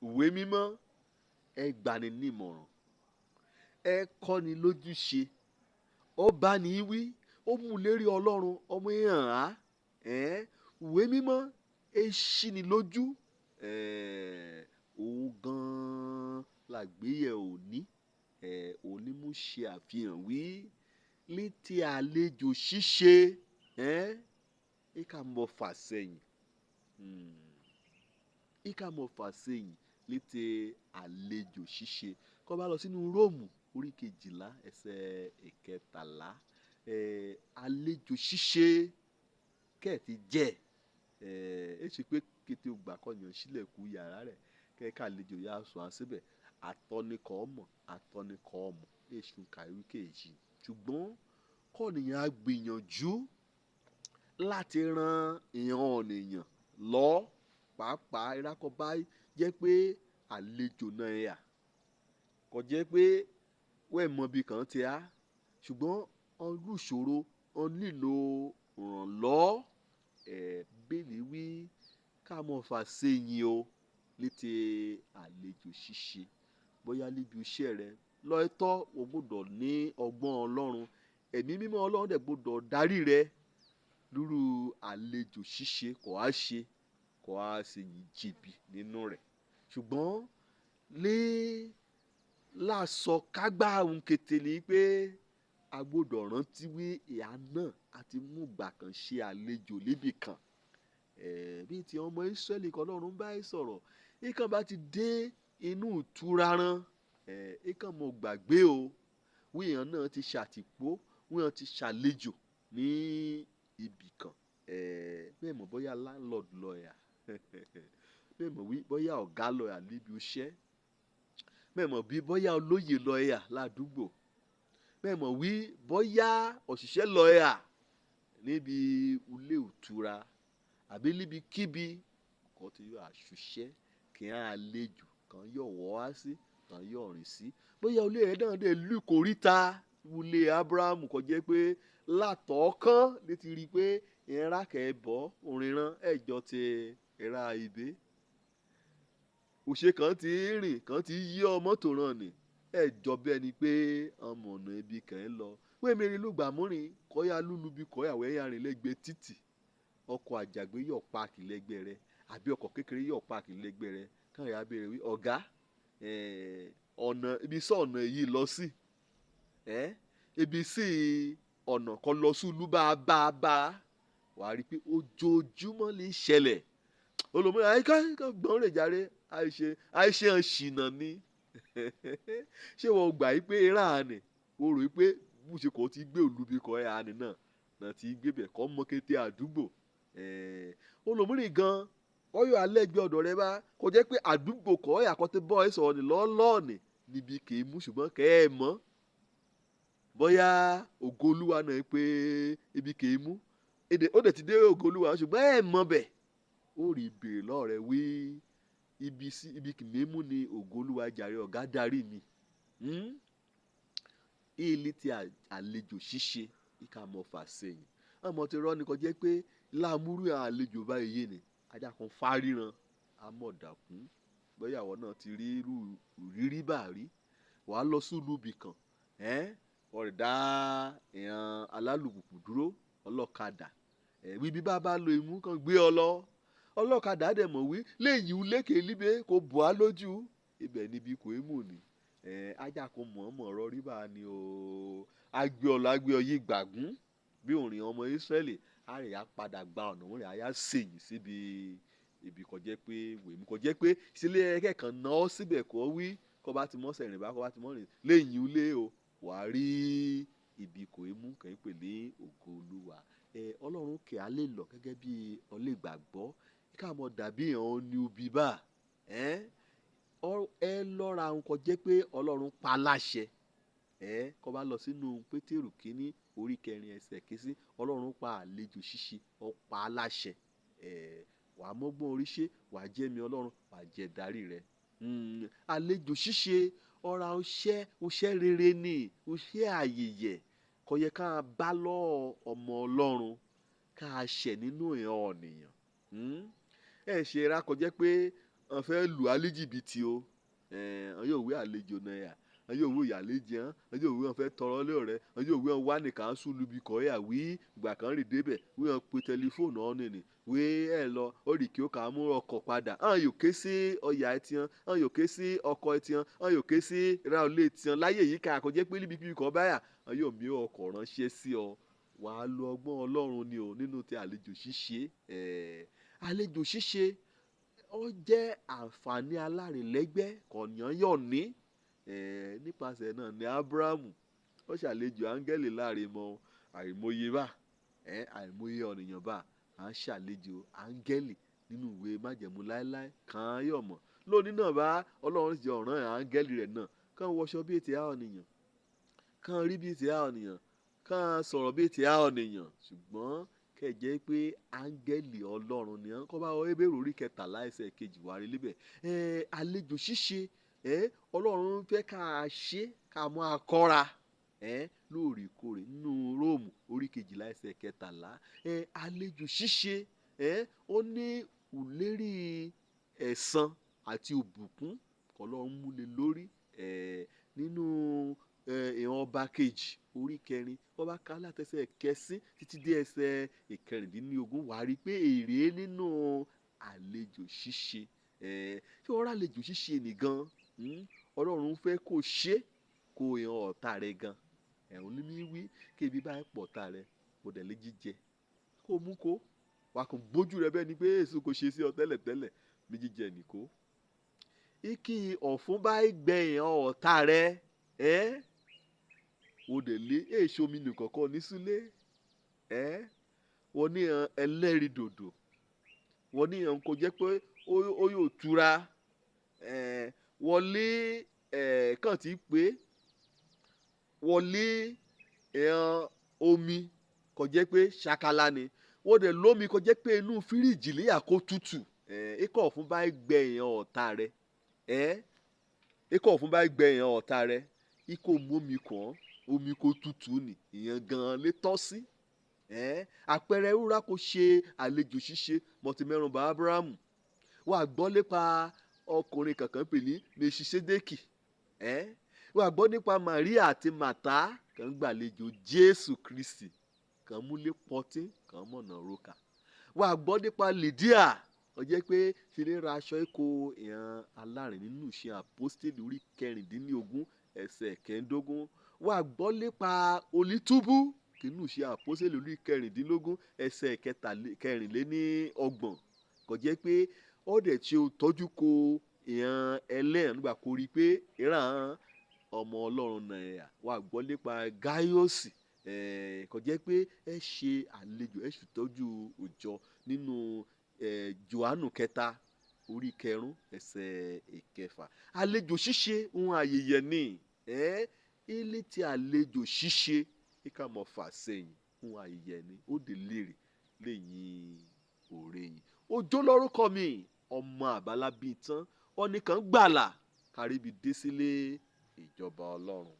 ìwé mímọ́ ẹ gbani nímọ̀ràn, ẹ kọ́ni lójúṣe, ó bá ní wí, ó mú lérí ọlọ́run ọmọ èèyàn á ìwé mímọ́ ẹ ṣíni lójú òun gan-an làgbéyẹ̀ òní òní mú ṣe àfihàn wí ní ti àlejò ṣíṣe ìkà mọ́ fà sẹ́yìn ní ti àlejò ṣíṣe. Kó bá lọ sínú Róòmù orí 12 ẹsẹ̀ 13 àlejò ṣíṣe kẹ́ẹ̀tì jẹ́ ẹ ṣe pé kété ògbà kọyàn sílẹ̀kùn yàrá rẹ̀ kẹ́ẹ̀ka àlejò yà sọ àṣìbẹ̀ àtọ́nikọ́ ọmọ èṣù kàwé kejì ṣùgbọ́n kọ́nìyàn á gbìyànjú láti ran ìran ọ̀nìyàn lọ pàápàá ìrákọ̀ bá jẹ́ pé àlejò náà yà kò jẹ́ pé wẹ́ẹ̀ mọ bí kan ti á ṣùgbọ́n olùṣòro nílò ìrànlọ́ bẹ́ẹ̀ni wí ká mọ̀ fà sẹ́yìn o ní ti àlejò ṣíṣe bóyá níbi iṣẹ́ rẹ lọ́ọ́tọ́ o gbọ́dọ̀ ní ọgbọ́n ọlọ́run ẹ̀mí mímọ́ ọlọ́run dẹ̀ gbọ́dọ̀ darí rẹ lórí àlejò ṣíṣe kò á ṣe yìí jìbì nínú rẹ̀ ṣùgbọ́n lásọ kágbá ohun ketele pé a gbọ́dọ̀ rántí wí ìhà náà àti mú ìgbà kan ṣe àlejò níbì kan bíi ti ọmọ Ísírẹ́lì kan Ọlọ́run bá sọ̀rọ̀ ìkàn bá ti dé inú ìtura ran ìkàn mọ̀ gbàgbé o wíyàn náà ti ṣàtìpó wíyàn ti ṣàlejò ní ibì kan bẹ́ẹ̀ mọ̀ bóyá landlord lọ́ọ̀yà bẹ́ẹ̀ mọ̀ wí bóyá ọ̀gá lọ́ọ̀yà níbi iṣẹ́ bẹ́ẹ̀ mọ̀ bí bóyá olóyè lọ́ọ̀yà ládùúgbò bẹ́ẹ̀ mọ̀ wí bóyá òṣìṣẹ́ lọ́ọ̀yà níbi ilé ìtura àbí níbi kíbi kan tí yóò àṣùṣẹ́ kí á àlejò kan yóò wọ́ wá sí kan yóò rìn sí bóyá olè rẹ̀ náà dé lù kórìíta ilé Abrahamu kò jẹ́ pé látọ̀ọ́kán lè ti rí i pé ìrìnà kẹ́ẹ̀bọ́ òrìrán ẹ̀jọ́ ti ìrà ìbé òṣè kan ti rìn kan ti yí ọmọ tó ràn ní ẹ̀jọ́ bẹ́ẹ̀ ni pé ọmọ ọ̀nà ibi kan ń lọ wọ́n mẹ́rin ló gbà múrin kọ́yà lúlu bí kọ́yà wẹ́yà rìn lẹ́gbẹ̀ẹ́ títì ọkọ̀ àjàgbé yọ̀ páàkì lẹ́gbẹ̀ẹ́ rẹ àbí ọkọ̀ kékeré yọ̀ páàkì lẹ́gbẹ̀ẹ́ rẹ káwọn yà bẹ̀rẹ̀ wí ọ̀gá ọ̀nà ibi sí ọ̀nà yìí lọ sí ibi sí ọ̀nà kan lọ sí ìlú bá wàá rí i pé ojoojúmọ́ lè ṣẹlẹ̀ olùmọ̀ọ́ àyíká gbọ́n rè járe àìṣe hàn ṣìnà ni ṣé wọ́n gbà yí pé eré àánì o rò yí pé bùṣe kò ti gbé olùbí kọ́ ẹ̀ àánì náà ti gbé bẹ̀ kọ́ mọ́ kété àdúgbò olùmọ̀ọ́ gan ọyọ̀ alẹ́ gbé ọ̀dọ̀ rẹ bá kò jẹ́ pé àdúgbò kọ́ ẹ̀ àkọ́tẹ́ bọ́ ẹ̀ sọ̀rọ̀ ní lọ́ọ̀lọ́ọ̀nì níbi kì í mú ṣùgbọ́n kẹ́ ẹ̀ mọ́ bóyá ògo olúwa náà pé ibi kì í mú ó dẹ̀ ti dé ògo olúwa ṣùgbọ́n ẹ̀ mọ́ bẹ̀ ó rí ìbèrè lọ́ọ̀rẹ́ wí ibi kì í mú ni ògo olúwa jàre ọ̀gá darí mi ilé ti àlejò ṣíṣe ìka mọ̀ fà sẹ́yìn ọmọ ti rọ́ ni kò jẹ́ pé láàmúrú àlejò báyìí ni ajá kan fáríran amọ̀dàkùn bóyá àwọn náà ti rí irú rírí bá rí wàá lọ sílùú ibì kan ọ̀rẹ́ dá èèyàn alálùpùpù dúró ọlọ́kadà wíbí bá lo imú kan gbé ọ lọ ọlọ́kadà dẹ̀ mọ̀ wí léyìn lékè líbe kò bọ́ á lójú ibẹ̀ níbi kò é mò ní ajá kò mọ̀ọ́mọ̀ ọ̀rọ̀ rí bá ni o agbé ọ yí gbàgún bí òrìn ọmọ Ísírẹ́lì àrè á padà gba ọ̀nà òun rẹ̀ àyà sèyìn síbi ibi kò jẹ́ pé wèmí kò jẹ́ pé sílé kẹ̀kàn náà síbẹ̀ kọ́ wí kọ́ bá ti mọ́ sẹ̀rìn bá kọ́ bá ti mọ́ rìn léyìn ilé o wàá rí ibi kò é mú kàn ń pè ní ògo olúwa ọlọ́run kẹ́ á lè lọ gẹ́gẹ́ bí ọlẹ́gbàgbọ́ ká mọ̀ dàbí ìhàn ní ubi bá ẹ lọ́ra àwọn kan jẹ́ pé ọlọ́run pa láṣẹ kọ́ bá lọ sínú Pétérù kínní orí 4 ẹsẹ̀ kìíní ọlọ́run pa àlejò ṣíṣe ó pa láṣẹ wàá mọ́gbọ́n oríṣẹ́ wàá jẹ́ mi ọlọ́run wàá jẹ́ darí rẹ àlejò ṣíṣe ọ̀ra ọṣẹ́ rere ni ọṣẹ́ àyèyẹ kò yẹ ká bá lọ ọmọ ọlọ́run ká ṣẹ̀ nínú ìhàn ọ̀nìyàn ṣe ra kò jẹ́ pé wọ́n fẹ́ lù á ní jìbìtì o wọ́n yóò wé àlejò náà yà wọ́n yóò wé ìyàlejò wọ́n yóò wé wọn fẹ́ tọrọ lé ọ̀rẹ́ wọ́n yóò wé wọn wá nìkan sùn lubi kọ́ yà wí ìgbà kan rè débẹ̀ wí wọn pe tẹlifóònù ọ̀nì ni wé ẹ̀ lọ ó rì kí ó kà á mú ọkọ̀ padà wọ́n yóò ké sí ọ̀yà ẹtì wọ́n yóò ké sí ọkọ̀ ẹtì wọ́n yóò ké sí ráulé ẹtì láyé yìí ká àkọ́jẹ́ pé níbi kíbi kan báyà wọ́n yóò mí ọkọ̀ ránṣẹ́ sí ọ wàá lo ọgbọ́n Ọlọ́run ni o nínú ti àlejò ṣíṣe àlejò ṣíṣe ó jẹ́ àǹfààní alárìnlẹ́gbẹ́ kọ̀ọ̀yàn yọ̀ ní nípasẹ̀ náà ni Ábúráhámù ó ṣàlejò áńgẹ́lì láàrin mọ́ àìmọye bá àìmọye ọ̀nìyàn bá à ń ṣàlejò áńgẹ́lì nínú ìwé májẹ̀mú láéláé kàn yọ̀ mọ̀ lónìí náà bá Ọlọ́run ṣe ọ̀ràn áńgẹ́lì rẹ̀ náà kàn wọṣọ bíi ti ọ̀nìyàn kàn rí bíi ti ọ̀nìyàn kàn sọ̀rọ̀ bíi ti ọ̀nìyàn ṣùgbọ́n kẹjẹ pé áńgẹ́lì Ọlọ́run ni kọ́ bá Hébérù orí 13 ẹsẹ̀ 2 wà rí níbẹ̀ àlejò ṣíṣe Ọlọ́run fẹ́ ká ṣe ká máa kọ́ra lóòrèkóòrè nínú Róòmù orí 12 ẹsẹ̀ 13 àlejò ṣíṣe ó ní ìlérí ẹ̀san àti ìbùkún k'Ọlọ́run múlẹ̀ lórí nínú ìran ọba kejì orí 4 wọ́n bá ká látẹsẹ̀ kẹsín títí dé ẹsẹ̀ 19 wàá rí pé èrè nínú àlejò ṣíṣe tí wọ́n rà àlejò ṣíṣe nìgan Ọlọ́run fẹ́ kó ṣe kó yan ọ̀tá rẹ gan ẹ̀hún ní mi wí kébi bá pọ̀ ọ̀tá rẹ kò dẹ̀ lé jíjẹ kó mú kó wà kó gbójú rẹ bẹ́ẹ̀ ni pé èso kò ṣe sí ọ tẹ́lẹ̀tẹ́lẹ̀ mi jíjẹ nìkó ìkí ọ̀fun bá gbẹ̀yàn ọ̀tá rẹ o dẹ̀ lé èso mi nìkọ̀kọ́ ní súlé wọ́n ní ẹlẹ́rìí dòdò wọ́n ní kò jẹ́ pé ó yóò tura wọ́n lé kàn tí pé wọ́n lé omi kò jẹ́ pé ṣakala ni wọ́n dẹ̀ lómi kò jẹ́ pé inú fíríjì léyà kó tutù ikọ̀ ọ̀fun bá gbẹ̀yàn ọ̀tá rẹ ikọ̀ ọ̀fun bá gbẹ̀yàn ọ̀tá rẹ ikọ̀ mómi kàn omi kò tutù ni ìyẹn gan lè tọ́ sí àpẹẹrẹ wúrà kò ṣe àlejò ṣíṣe mọ̀tìmẹ́rùnbá Ábúráhámù wà gbọ́ nípa ọkùnrin kankan pè ní Mèṣíṣédékì wà gbọ́ nípa Màríà àti Màtá kan gbàlejò Jésù Kristi kan múlé pọtí kan mọ̀nà roka wà gbọ́ nípa Lídíà ó jẹ́ pé ṣe lè ra aṣọ ikọ̀ ìhàn alárìn nínú Ìṣe Àpọ́stélì orí 16 ẹsẹ̀ 15 wà gbọ́ nípa Onítúbú nínú Ìṣe Àpọ́stélì orí 16 ẹsẹ̀ 24 kò jẹ́ pé ó dẹ̀ tí ó tọ́jú ko ìhàn ẹlẹ́yàn nígbà kó rí pé ìran ọmọ Ọlọ́run náà wà gbọ́ nípa Gáíọ́sì kò jẹ́ pé ẹ ṣe àlejò ẹ ṣètọ́jú òjò nínú Jòhánù 3 orí 9 ẹsẹ̀ 6 àlejò ṣíṣe ohun àyẹyẹ ni ilé tí àlejò ṣíṣe kíkà mọ́ fà sẹ́yìn ohun àyẹyẹ ni ó dé lérè lẹ́yìn òre yìí Òjó lórúkọ mi ọmọ àbálá bíi tán ọ̀nìkan gbàlà káríbi dé sílé ìjọba Ọlọ́run.